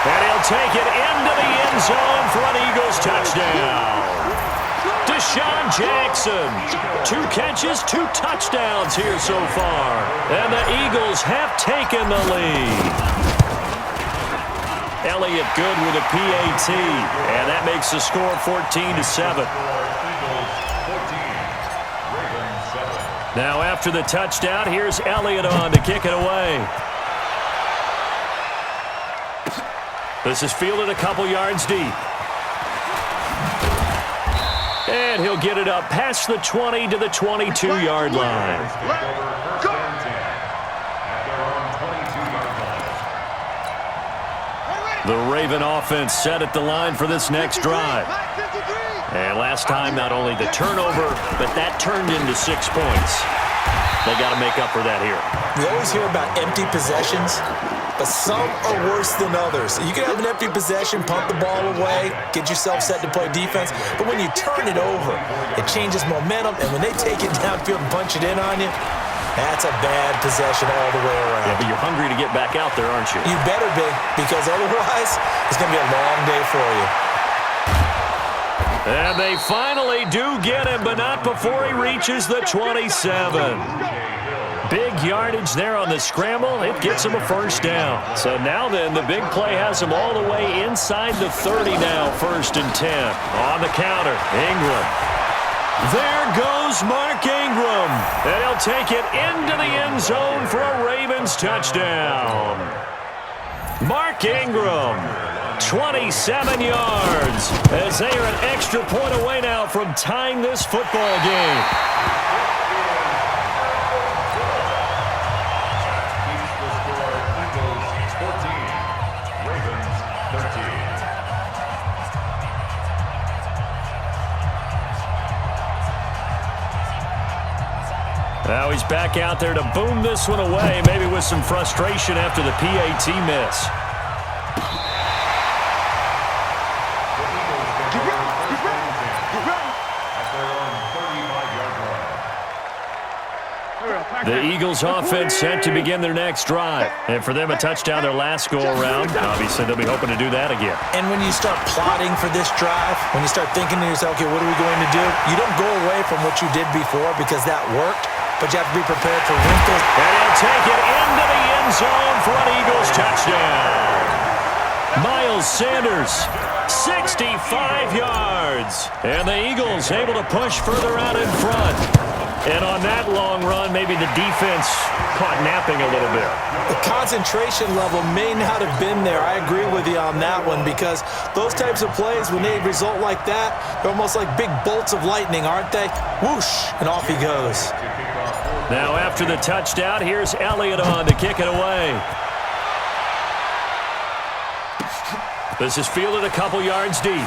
And he'll take it into the end zone for an Eagles touchdown. Deshaun Jackson, 2 catches, 2 touchdowns here so far. And the Eagles have taken the lead. Elliott good with a PAT, and that makes the score 14-7. Now after the touchdown, here's Elliott on to kick it away. This is fielded a couple yards deep. And he'll get it up past the 20 to the 22-yard line. The Raven offense set at the line for this next drive. And last time, not only the turnover, but that turned into 6 points. They got to make up for that here. We always hear about empty possessions, but some are worse than others. You can have an empty possession, punt the ball away, get yourself set to play defense, but when you turn it over, it changes momentum, and when they take it downfield and punch it in on you, that's a bad possession all the way around. Yeah, but you're hungry to get back out there, aren't you? You better be, because otherwise, it's going to be a long day for you. And they finally do get him, but not before he reaches the 27. Big yardage there on the scramble. It gets him a first down. So now then, the big play has him all the way inside the 30 now, 1st and 10. On the counter, Ingram. There goes Mark Ingram. And he'll take it into the end zone for a Ravens touchdown. Mark Ingram, 27 yards, as they are an extra point away now from tying this football game. Now he's back out there to boom this one away, maybe with some frustration after the PAT miss. The Eagles offense set to begin their next drive. And for them, a touchdown their last go-around. Obviously, they'll be hoping to do that again. And when you start plotting for this drive, when you start thinking to yourself, okay, what are we going to do? You don't go away from what you did before because that worked, but you have to be prepared for wrinkles. And he'll take it into the end zone for an Eagles touchdown. Miles Sanders, 65 yards. And the Eagles able to push further out in front. And on that long run, maybe the defense caught napping a little bit. The concentration level may not have been there. I agree with you on that one because those types of plays, when they result like that, they're almost like big bolts of lightning, aren't they? Whoosh, and off he goes. Now after the touchdown, here's Elliott on to kick it away. This is fielded a couple yards deep.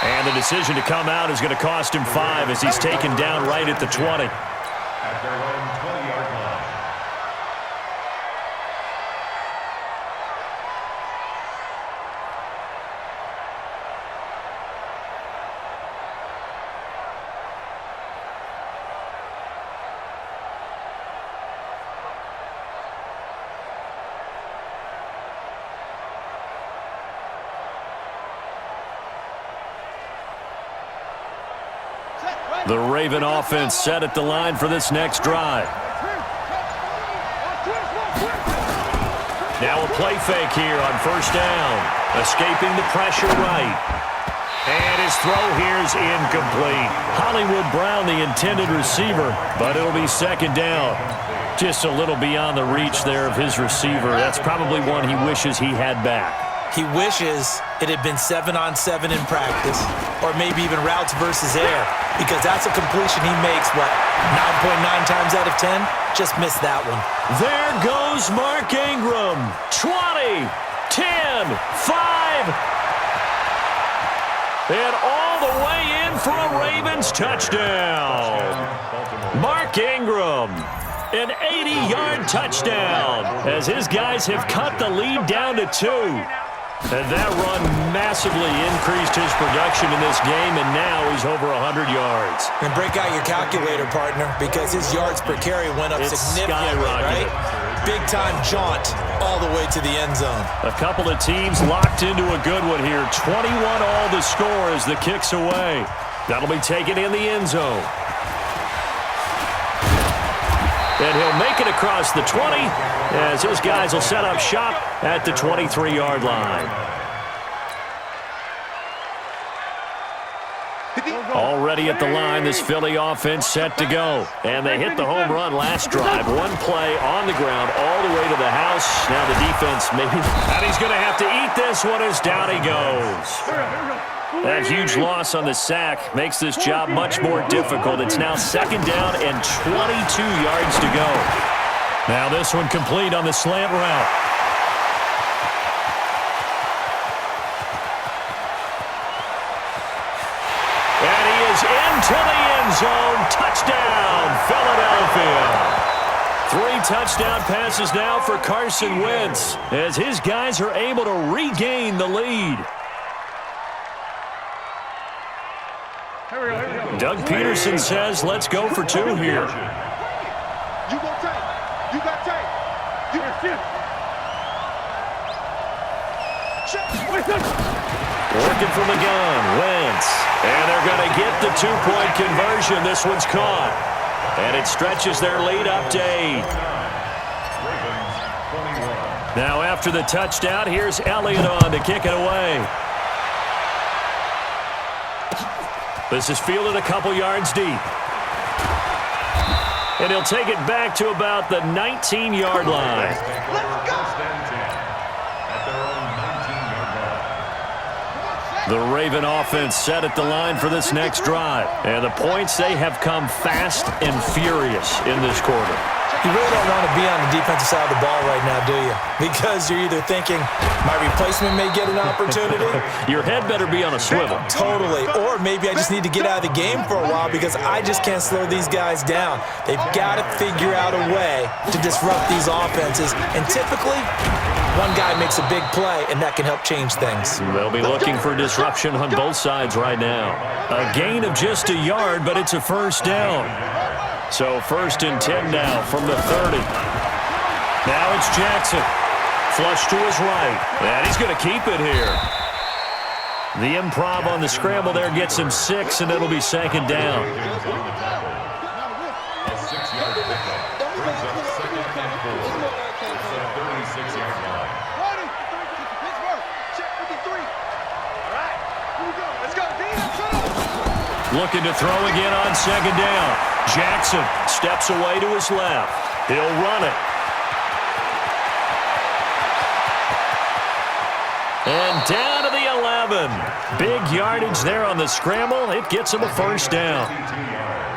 And the decision to come out is going to cost him 5 as he's taken down right at the 20. At their own 20-yard line. The Raven offense set at the line for this next drive. Now a play fake here on 1st down. Escaping the pressure right. And his throw here is incomplete. Hollywood Brown, the intended receiver, but it'll be 2nd down. Just a little beyond the reach there of his receiver. That's probably one he wishes he had back. He wishes it had been 7-on-7 in practice, or maybe even routes versus air, because that's a completion he makes, what, 9.9 times out of 10? Just missed that one. There goes Mark Ingram. 20, 10, 5. And all the way in for a Ravens touchdown. Mark Ingram. An 80-yard touchdown as his guys have cut the lead down to 2. And that run massively increased his production in this game, and now he's over 100 yards. And break out your calculator, partner, because his yards per carry went up significantly, right? big-time jaunt all the way to the end zone. A couple of teams locked into a good one here. 21 all the score as the kick's away. That'll be taken in the end zone. And he'll make it across the 20 as his guys will set up shop at the 23-yard line. Already at the line, this Philly offense set to go. And they hit the home run last drive. One play on the ground all the way to the house. Now the defense maybe. And he's going to have to eat this one as down he goes. That huge loss on the sack makes this job much more difficult. It's now second down and 22 yards to go. Now this one complete on the slant route. And he is into the end zone. Touchdown, Philadelphia. 3 touchdown passes now for Carson Wentz as his guys are able to regain the lead. Doug Peterson says, let's go for 2 here. You go take. You got take. Working from the gun, Wentz. And they're going to get the 2-point conversion. This one's caught. And it stretches their lead up to 8. Now after the touchdown, here's Elliott on to kick it away. This is fielded a couple yards deep. And he'll take it back to about the 19-yard line. The Raven offense set at the line for this next drive. And the points, they have come fast and furious in this quarter. You really don't want to be on the defensive side of the ball right now, do you? Because you're either thinking, my replacement may get an opportunity. Your head better be on a swivel. Totally. Or maybe I just need to get out of the game for a while because I just can't slow these guys down. They've got to figure out a way to disrupt these offenses. And typically, one guy makes a big play, and that can help change things. They'll be looking for disruption on both sides right now. A gain of just a yard, but it's a first down. So 1st and 10 now from the 30. Now it's Jackson. Flush to his right. And he's going to keep it here. The improv on the scramble there gets him 6, and it'll be 2nd down. A 6-yard pickup brings up 2nd and 4. It's the 36-yard line. Looking to throw again on 2nd down. Jackson steps away to his left. He'll run it. And down to the 11. Big yardage there on the scramble. It gets him a first down.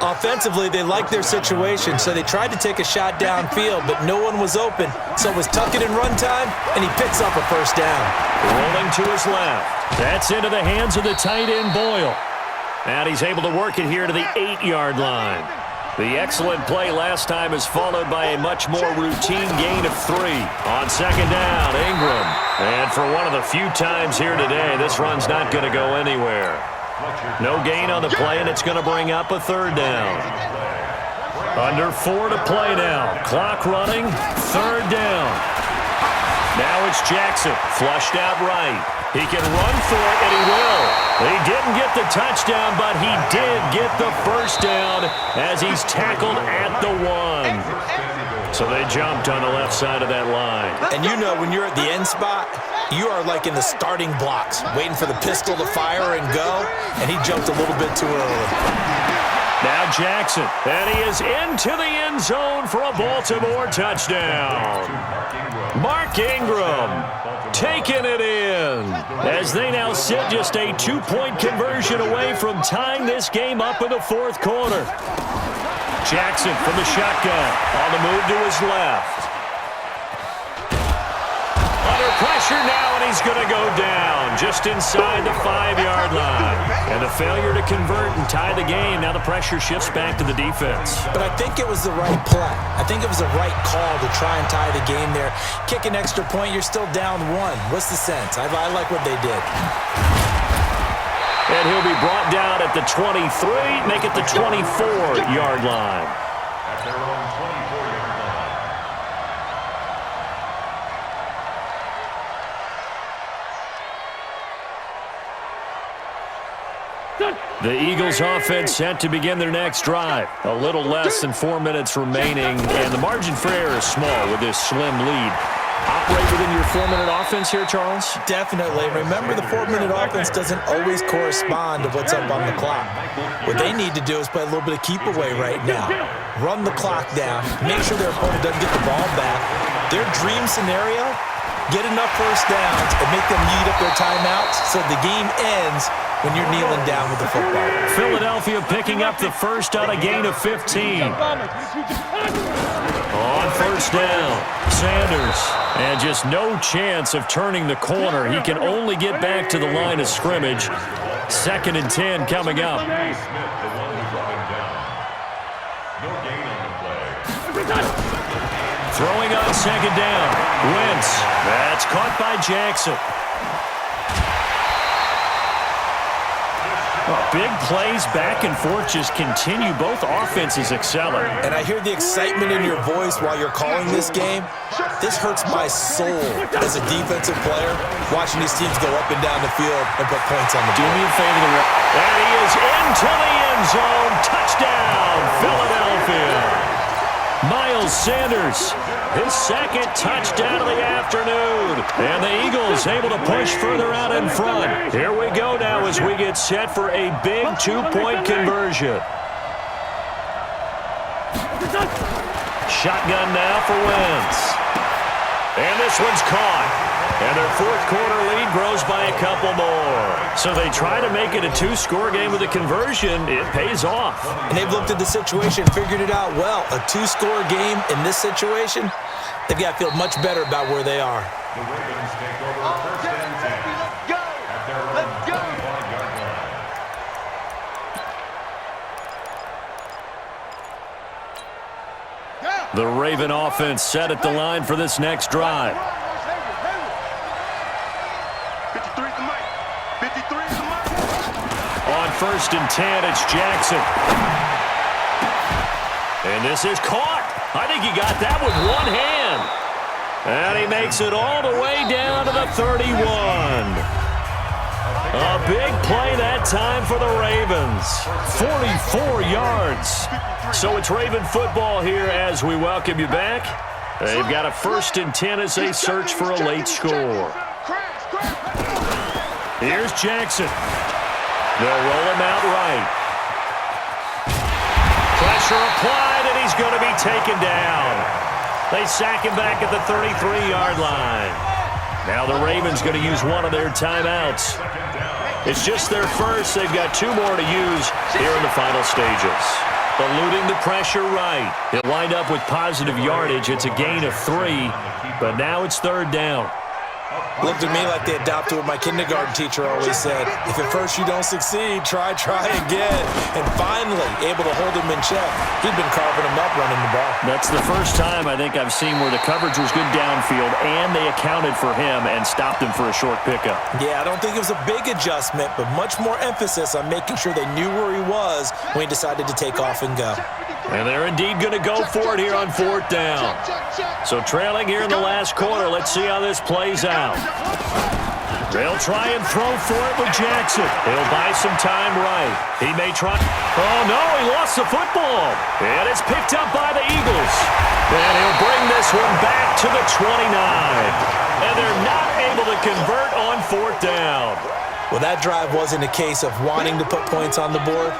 Offensively, they liked their situation, so they tried to take a shot downfield, but no one was open. So it was tuck it in run time, and he picks up a first down. Rolling to his left. That's into the hands of the tight end, Boyle. And he's able to work it here to the 8-yard line. The excellent play last time is followed by a much more routine gain of 3. On 2nd down, Ingram. And for one of the few times here today, this run's not going to go anywhere. No gain on the play, and it's going to bring up a 3rd down. Under 4 to play now. Clock running, 3rd down. Now it's Jackson, flushed out right. He can run for it, and he will. He didn't get the touchdown, but he did get the first down as he's tackled at the 1. So they jumped on the left side of that line. And you know when you're at the end spot, you are like in the starting blocks, waiting for the pistol to fire and go, and he jumped a little bit too early. Now Jackson, and he is into the end zone for a Baltimore touchdown. Mark Ingram taking it in as they now sit just a 2-point conversion away from tying this game up in the 4th quarter. Jackson from the shotgun on the move to his left. Under pressure now, and he's going to go down just inside the 5-yard line. And a failure to convert and tie the game. Now the pressure shifts back to the defense. But I think it was the right play. I think it was the right call to try and tie the game there. Kick an extra point, you're still down 1. What's the sense? I like what they did. And he'll be brought down at the 23, make it the 24-yard line. At their own 24-yard line. The Eagles offense set to begin their next drive. A little less than 4 minutes remaining, and the margin for error is small with this slim lead. Operate within your 4-minute offense here, Charles? Definitely. Remember, the 4-minute offense doesn't always correspond to what's up on the clock. What they need to do is play a little bit of keep away right now. Run the clock down. Make sure their opponent doesn't get the ball back. Their dream scenario, get enough first downs and make them eat up their timeouts so the game ends when you're kneeling down with the football. Philadelphia picking up the first on a gain of 15. On first down, Sanders. And just no chance of turning the corner. He can only get back to the line of scrimmage. 2nd and 10 coming up. Throwing on 2nd down. Wentz. That's caught by Jackson. Big plays back and forth just continue. Both offenses excelling. And I hear the excitement in your voice while you're calling this game. This hurts my soul as a defensive player, watching these teams go up and down the field and put points on the board. Do me a favor. And he is into the end zone. Touchdown, Philadelphia. Miles Sanders, his 2nd touchdown of the afternoon. And the Eagles able to push further out in front. Here we go now as we get set for a big 2-point conversion. Shotgun now for Wentz. And this one's caught. And their 4th quarter lead grows by a couple more. So they try to make it a 2-score game with a conversion. It pays off. And they've looked at the situation, figured it out well. A 2-score game in this situation, they've got to feel much better about where they are. The Ravens take over first and 10 at their own 25-yard line. The Raven offense set at the line for this next drive. 53 is the mic. 53 is the mic. On 1st and 10, it's Jackson. And this is caught. I think he got that with one hand. And he makes it all the way down to the 31. A big play that time for the Ravens. 44 yards. So it's Raven football here as we welcome you back. They've got a 1st and 10 as they search for a late score. Here's Jackson. They'll roll him out right. Pressure applied, and he's going to be taken down. They sack him back at the 33-yard line. Now the Ravens going to use one of their timeouts. It's just their first. They've got 2 more to use here in the final stages. Eluding the pressure right. It lined up with positive yardage. It's a gain of 3, but now it's 3rd down. Looked at me like they adopted what my kindergarten teacher always said. If at first you don't succeed, try again. And finally, able to hold him in check. He'd been carving him up running the ball. That's the first time I think I've seen where the coverage was good downfield and they accounted for him and stopped him for a short pickup. Yeah, I don't think it was a big adjustment, but much more emphasis on making sure they knew where he was when he decided to take off and go. And they're indeed going to go for it here on 4th down. So trailing here in the last quarter, let's see how this plays out. They'll try and throw for it with Jackson. He'll buy some time right. He may try. Oh, no, he lost the football. And it's picked up by the Eagles. And he'll bring this one back to the 29. And they're not able to convert on 4th down. Well, that drive wasn't a case of wanting to put points on the board.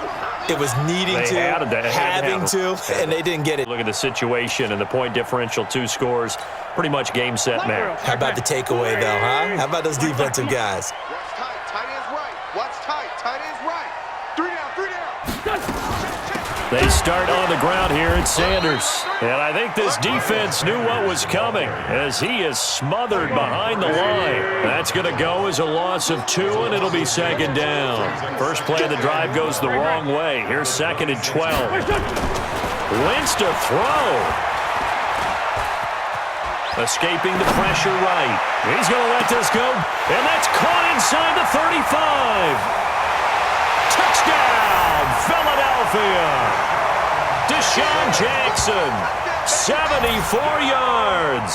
It was needing to, having to, and they didn't get it. Look at the situation and the point differential, 2 scores. Pretty much game, set, match. How about the takeaway, though, huh? How about those defensive guys? Watch tight. Tight end's right. Watch tight. Tight end's right. 3 down. 3 down. They start on the ground here at Sanders. And I think this defense knew what was coming as he is smothered behind the line. That's going to go as a loss of 2, and it'll be 2nd down. First play of the drive goes the wrong way. Here's 2nd and 12. Wentz to throw. Escaping the pressure right. He's going to let this go, and that's caught inside the 35. Touchdown, Philadelphia. Deshaun Jackson, 74 yards.